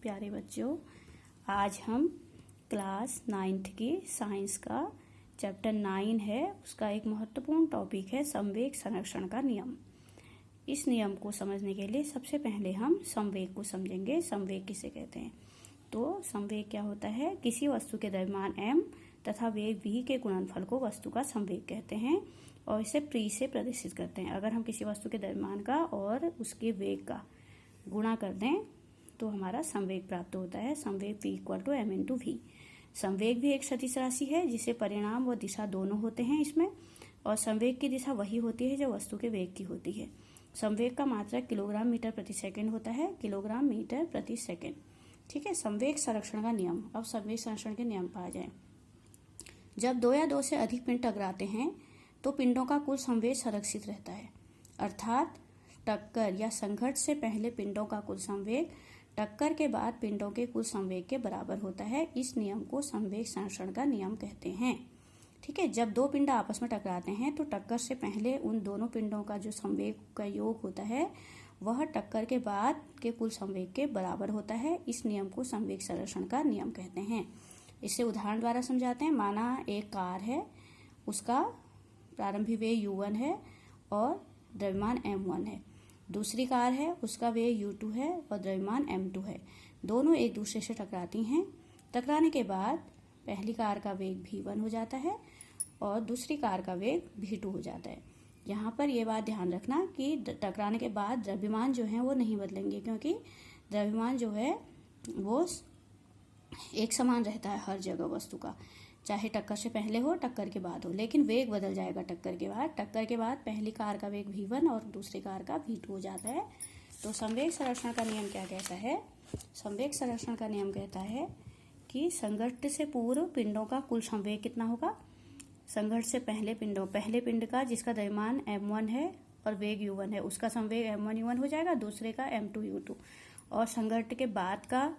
प्यारे बच्चों, आज हम क्लास 9th की साइंस का चैप्टर 9 है, उसका एक महत्वपूर्ण टॉपिक है संवेग संरक्षण का नियम। इस नियम को समझने के लिए सबसे पहले हम संवेग को समझेंगे। संवेग किसे कहते हैं? तो संवेग क्या होता है? किसी वस्तु के द्रव्यमान m तथा वेग v के गुणनफल को वस्तु का संवेग कहते हैं और इसे प्री से प्रदर्शित करते हैं। अगर हम किसी वस्तु के द्रव्यमान का और उसके वेग का गुणा कर दें तो हमारा संवेग प्राप्त होता है। संवेग P = m/v। संवेग भी एक सदिश राशि है जिसे परिमाण व दिशा दोनों होते हैं इसमें, और संवेग की दिशा वही होती है जो वस्तु के वेग की होती है। संवेग का मात्रक किलोग्राम मीटर प्रति सेकंड होता है, किलोग्राम मीटर प्रति सेकंड। ठीक है। संवेग संरक्षण का नियम। अब संवेग संरक्षण के नियम पर आ जाए। जब दो या दो से अधिक पिंड टकराते हैं तो पिंडों का कुल संवेग संरक्षित रहता है, अर्थात टक्कर या संघर्ष से पहले पिंडों का कुल संवेग टक्कर के बाद पिंडों के कुल संवेग के बराबर होता है। इस नियम को संवेग संरक्षण का नियम कहते हैं। ठीक है। जब दो पिंड आपस में टकराते हैं तो टक्कर से पहले उन दोनों पिंडों का जो संवेग का योग होता है वह टक्कर के बाद के कुल संवेग के बराबर होता है। इस नियम को संवेग संरक्षण का नियम कहते हैं। इसे उदाहरण द्वारा समझाते हैं। माना एक कार है, उसका प्रारंभिक वेग u1 है और द्रव्यमान m1 है। दूसरी कार है, उसका वेग u2 है और द्रव्यमान m2 है। दोनों एक दूसरे से टकराती हैं। टकराने के बाद पहली कार का वेग v1 हो जाता है और दूसरी कार का वेग v2 हो जाता है। यहाँ पर यह बात ध्यान रखना कि टकराने के बाद द्रव्यमान जो है वो नहीं बदलेंगे, क्योंकि द्रव्यमान जो है वो एक समान रहता है हर जगह वस्तु का, चाहे टक्कर से पहले हो टक्कर के बाद हो, लेकिन वेग बदल जाएगा टक्कर के बाद। टक्कर के बाद पहली कार का वेग v1 और दूसरी कार का v2 हो जाता है। तो संवेग संरक्षण का नियम क्या कहता है? संवेग संरक्षण का नियम कहता है कि संघर्ष से पूर्व पिंडों का कुल संवेग कितना होगा? संघर्ष से पहले पिंड का जिसका द्रव्यमान m1 है और वेग u1 है, उसका संवेग m1 u1 हो जाएगा, दूसरे का m2 u2। और संघर्ष के बाद का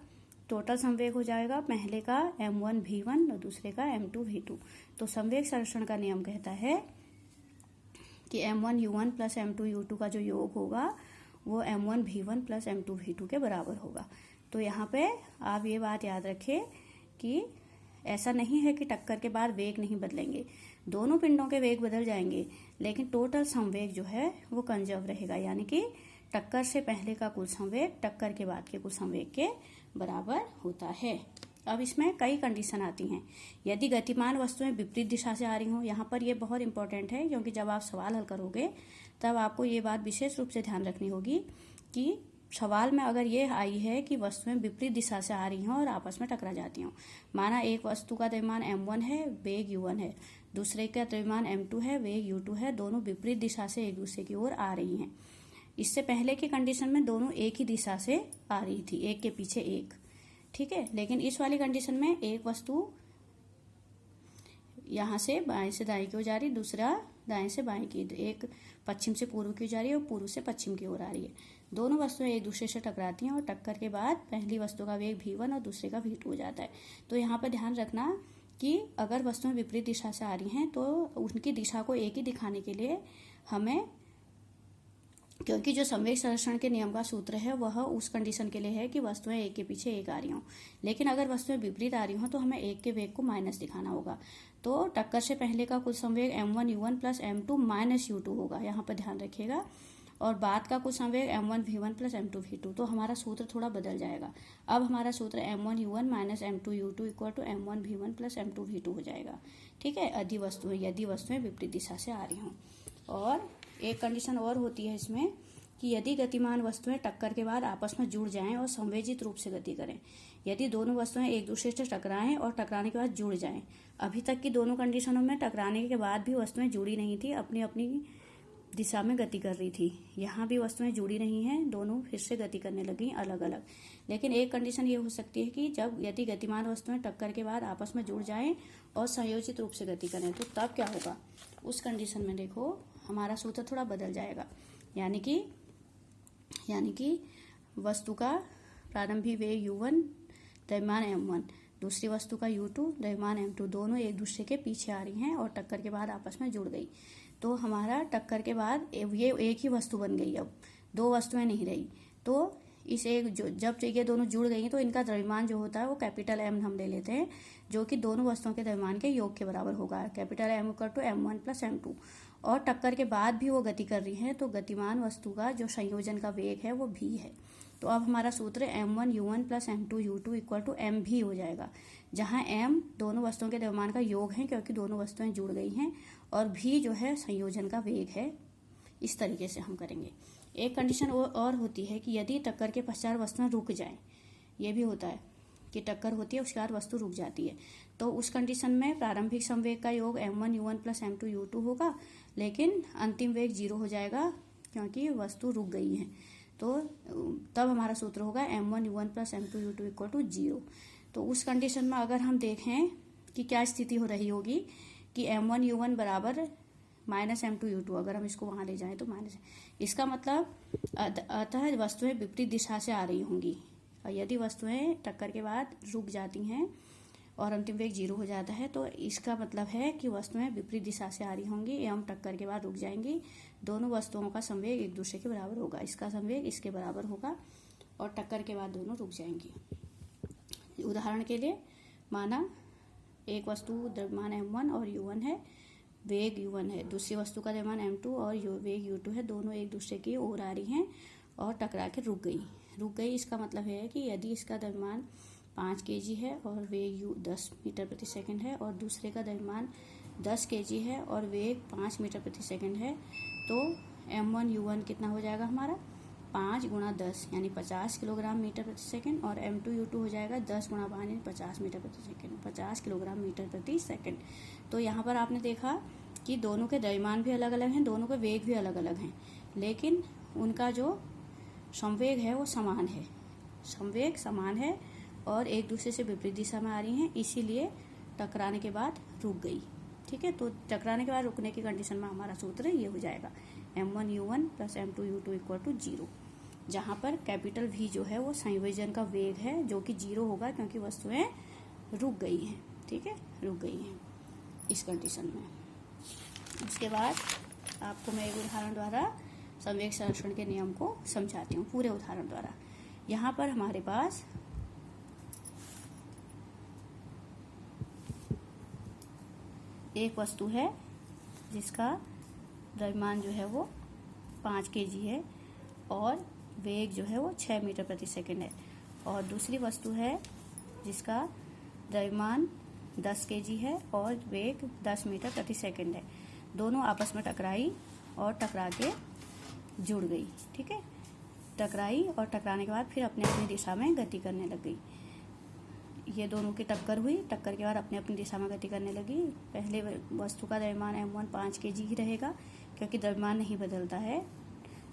टोटल संवेग हो जाएगा पहले का m1 v1 और दूसरे का m2 v2। तो संवेग संरक्षण का नियम कहता है कि m1 u1 plus m2 u2 का जो योग होगा वो m1 v1 plus m2 v2 के बराबर होगा। तो यहाँ पे आप ये बात याद रखें कि ऐसा नहीं है कि टक्कर के बाद वेग नहीं बदलेंगे, दोनों पिंडों के वेग बदल जाएंगे, लेकिन टोटल संवेग जो है वो कंजर्व रहेगा, यानी कि टक्कर से पहले का कुल संवेग टक्कर के बाद के कुल संवेग के बराबर होता है। अब इसमें कई कंडीशन आती हैं। यदि गतिमान वस्तुएं विपरीत दिशा से आ रही हों, यहाँ पर ये बहुत इंपॉर्टेंट है, क्योंकि जब आप सवाल हल करोगे तब आपको ये बात विशेष रूप से ध्यान रखनी होगी कि सवाल में अगर ये आई है कि वस्तुएं विपरीत दिशा से आ रही हों और आपस में टकरा जाती हों। माना एक वस्तु का द्रव्यमान m1 है, वेग u1 है, दूसरे का द्रव्यमान m2 है, वेग u2 है, दोनों विपरीत दिशा से एक दूसरे की ओर आ रही हैं। इससे पहले की कंडीशन में दोनों एक ही दिशा से आ रही थी, एक के पीछे एक। ठीक है। लेकिन इस वाली कंडीशन में एक वस्तु यहाँ से बाएं से दाएं की ओर जा रही, दूसरा दाएं से बाएं की, एक पश्चिम से पूर्व की ओर जा रही है और पूर्व से पश्चिम की ओर आ रही है। दोनों वस्तुएं एक दूसरे से टकराती हैं और टक्कर के बाद पहली वस्तु का वेग v1 और दूसरे का v2 हो जाता है। तो यहाँ पर ध्यान रखना कि अगर वस्तुएं विपरीत दिशा से आ रही हैं तो उनकी दिशा को एक ही दिखाने के लिए हमें, क्योंकि जो संवेग संरक्षण के नियम का सूत्र है वह उस कंडीशन के लिए है कि वस्तुएं एक के पीछे एक आ रही हों, लेकिन अगर वस्तुएं विपरीत आ रही हों तो हमें एक के वेग को माइनस दिखाना होगा। तो टक्कर से पहले का कुल संवेग m1 u1 plus m2 minus u2 होगा, यहाँ पर ध्यान रखिएगा, और बाद का कुल संवेग m1 v1 plus m2 v2। तो हमारा सूत्र थोड़ा बदल जाएगा। अब हमारा सूत्र m1 u1 minus m2 u2 equal to m1 v1 plus m2 v2 हो जाएगा। ठीक है। यदि वस्तुएं विपरीत दिशा से आ रही हों। और एक कंडीशन और होती है इसमें कि यदि गतिमान वस्तुएं टक्कर के बाद आपस में जुड़ जाएं और संवेजित रूप से गति करें। यदि दोनों वस्तुएं एक दूसरे से टकराएं और टकराने के बाद जुड़ जाएं। अभी तक की दोनों कंडीशनों में टकराने के बाद भी वस्तुएं जुड़ी नहीं थी, अपनी अपनी दिशा में गति कर रही थी। यहाँ भी वस्तुएं जुड़ी नहीं हैं, दोनों फिर से गति करने लगी अलग अलग। लेकिन एक कंडीशन ये हो सकती है कि यदि गतिमान वस्तुएं टक्कर के बाद आपस में जुड़ जाएं और संयोजित रूप से गति करें, तो तब क्या होगा? उस कंडीशन में देखो हमारा सूत्र थोड़ा बदल जाएगा, यानी कि वस्तु का प्रारंभिक वेग u1 द्रव्यमान m1, दूसरी वस्तु का u2 द्रव्यमान m2, दोनों एक दूसरे के पीछे आ रही हैं और टक्कर के बाद आपस में जुड़ गई। तो हमारा टक्कर के बाद ये एक ही वस्तु बन गई, अब दो वस्तुएं नहीं रही। तो इस एक जो जब ये दोनों जुड़ गई तो इनका द्रव्यमान जो होता है वो कैपिटल M हम ले लेते हैं, जो कि दोनों वस्तुओं के द्रव्यमान के योग के बराबर होगा। Capital M equal to M1 plus M2। और टक्कर के बाद भी वो गति कर रही है तो गतिमान वस्तु का जो संयोजन का वेग है वो v है। तो अब हमारा सूत्र M1U1 plus M2U2 equal to MV हो जाएगा, जहाँ M दोनों वस्तुओं के द्रव्यमान का योग है क्योंकि दोनों वस्तुएं जुड़ गई हैं, और v जो है संयोजन का वेग है। इस तरीके से हम करेंगे। एक कंडीशन और होती है कि यदि टक्कर के पश्चात वस्तुएं रुक जाएं, ये भी होता है कि टक्कर होती है उसके बाद वस्तु रुक जाती है, तो उस कंडीशन में प्रारंभिक संवेग का योग M1U1 प्लस M2U2 होगा, लेकिन अंतिम वेग 0 हो जाएगा क्योंकि वस्तु रुक गई है। तो तब हमारा सूत्र होगा M1U1 plus M2U2 equal to 0। तो उस कंडीशन में अगर हम देखें कि क्या स्थिति हो रही होगी कि M1U1 बराबर माइनस M2U2, अगर हम इसको वहाँ ले जाएं तो माइनस, इसका मतलब अतः वस्तुएं विपरीत दिशा से आ रही होंगी। और यदि वस्तुएं टक्कर के बाद रुक जाती हैं और अंतिम वेग 0 हो जाता है तो इसका मतलब है कि वस्तुएं विपरीत दिशा से आ रही होंगी एवं टक्कर के बाद रुक जाएंगी। दोनों वस्तुओं का संवेग एक दूसरे के बराबर होगा, इसका संवेग इसके बराबर होगा और टक्कर के बाद दोनों रुक जाएंगी। उदाहरण के लिए माना एक वस्तु द्रव्यमान M1 और U1 है, वेग U1 है, दूसरी वस्तु का द्रव्यमान M2 और वेग U2 है, दोनों एक दूसरे की ओर आ रही हैं और टकरा के रुक गई। इसका मतलब है कि यदि इसका द्रव्यमान 5 kg है और वेग 10 मीटर प्रति सेकंड है और दूसरे का द्रव्यमान 10 kg है और वेग 5 मीटर प्रति सेकंड है, तो M1U1 कितना हो जाएगा हमारा 5 गुणा 10 यानी 50 किलोग्राम मीटर प्रति सेकंड, और M2U2 हो जाएगा 10 गुणा 5 यानी 50 मीटर प्रति सेकंड, 50 किलोग्राम मीटर प्रति सेकंड। तो यहाँ पर आपने देखा कि दोनों के द्रव्यमान भी अलग अलग हैं, दोनों के वेग भी अलग अलग हैं, लेकिन उनका जो संवेग है वो समान है, संवेग समान है और एक दूसरे से विपरीत दिशा में आ रही हैं, इसीलिए टकराने के बाद रुक गई। ठीक है, तो टकराने के बाद रुकने की कंडीशन में हमारा सूत्र ये हो जाएगा M1U1 plus M2U2 equal to 0, जहाँ पर कैपिटल V जो है वो संयोजन का वेग है जो कि 0 होगा क्योंकि वस्तुएं रुक गई हैं। ठीक है, रुक गई हैं इस कंडीशन में। उसके बाद आपको मैं एक उदाहरण द्वारा संवेग संरक्षण के नियम को समझाती हूँ, पूरे उदाहरण द्वारा। यहाँ पर हमारे पास एक वस्तु है जिसका द्रव्यमान जो है वो 5 kg है और वेग जो है वो 6 मीटर प्रति सेकंड है, और दूसरी वस्तु है जिसका द्रव्यमान 10 kg है और वेग 10 मीटर प्रति सेकंड है। दोनों आपस में टकराई और टकरा के जुड़ गई। ठीक है, टकराई और टकराने के बाद फिर अपने अपनी दिशा में गति करने लग गई। ये दोनों की टक्कर हुई, टक्कर के बाद अपनी अपनी दिशा में गति करने लगी। पहले वस्तु का द्रव्यमान M1 5 kg ही रहेगा क्योंकि द्रव्यमान नहीं बदलता है,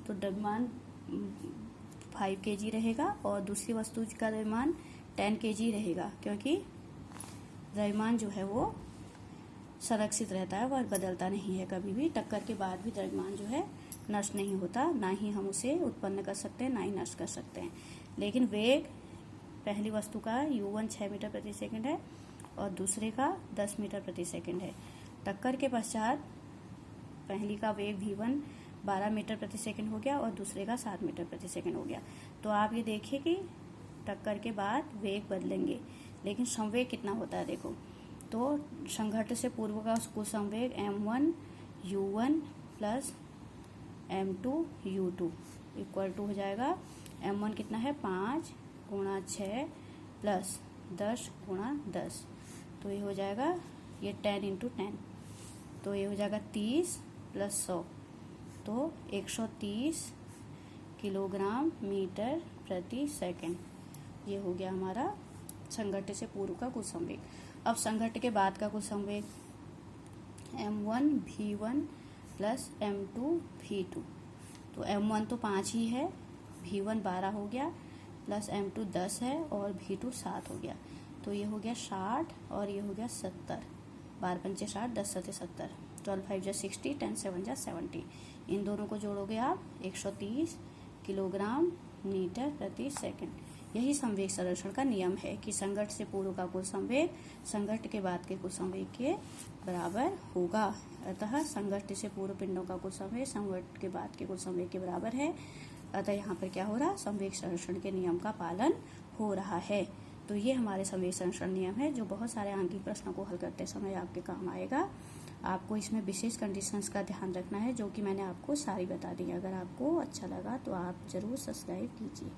तो द्रव्यमान 5 kg रहेगा, और दूसरी वस्तु का द्रव्यमान 10 kg रहेगा क्योंकि द्रव्यमान जो है वो संरक्षित रहता है, वह बदलता नहीं है कभी भी। टक्कर के बाद भी द्रव्यमान जो है नष्ट नहीं होता, ना ही हम उसे उत्पन्न कर सकते हैं ना ही नष्ट कर सकते हैं। लेकिन वेग पहली वस्तु का U1 6 मीटर प्रति सेकंड है और दूसरे का 10 मीटर प्रति सेकंड है। टक्कर के पश्चात पहली का वेग V1 12 मीटर प्रति सेकंड हो गया और दूसरे का 7 मीटर प्रति सेकंड हो गया। तो आप ये देखिए कि टक्कर के बाद वेग बदलेंगे, लेकिन संवेग कितना होता है देखो। तो संघट्ट से पूर्व का कुल संवेग M1U1 plus M2U2 equal to हो जाएगा M1 कितना है 5 गुणा 6 प्लस 10 गुणा 10, तो ये हो जाएगा ये 10 × 10, तो ये हो जाएगा 30 प्लस 100, तो 130 किलोग्राम मीटर प्रति सेकंड। ये हो गया हमारा संघट्ट से पूर्व का कुल संवेग। अब संघट्ट के बाद का कुल संवेग M1V1 प्लस M2V2, तो M1 तो 5 ही है, V1 12 हो गया प्लस M2 10 है और V2 7 हो गया, तो ये हो गया 60 और ये हो गया 70, 12 पंचे 60, 10 सते 70, 12 5 जा 60, 10 7 जा 70। इन दोनों को जोड़ोगे आप 130 किलोग्राम मीटर प्रति सेकंड। यही संवेग संरक्षण का नियम है कि संघट्ट से पूर्व का कुल संवेग संघट्ट के बाद के कुल संवेग के बराबर होगा। अतः संघट्ट से पूर्व पिंडों का कुल संवेग संघट्ट के बाद के कुल संवेग के बराबर है। अतः यहाँ पर क्या हो रहा है, संवेग संरक्षण के नियम का पालन हो रहा है। तो ये हमारे संवेग संरक्षण नियम है जो बहुत सारे आंतरिक प्रश्नों को हल करते समय आपके काम आएगा। आपको इसमें विशेष कंडीशंस का ध्यान रखना है जो कि मैंने आपको सारी बता दी। अगर आपको अच्छा लगा तो आप जरूर सब्सक्राइब कीजिए।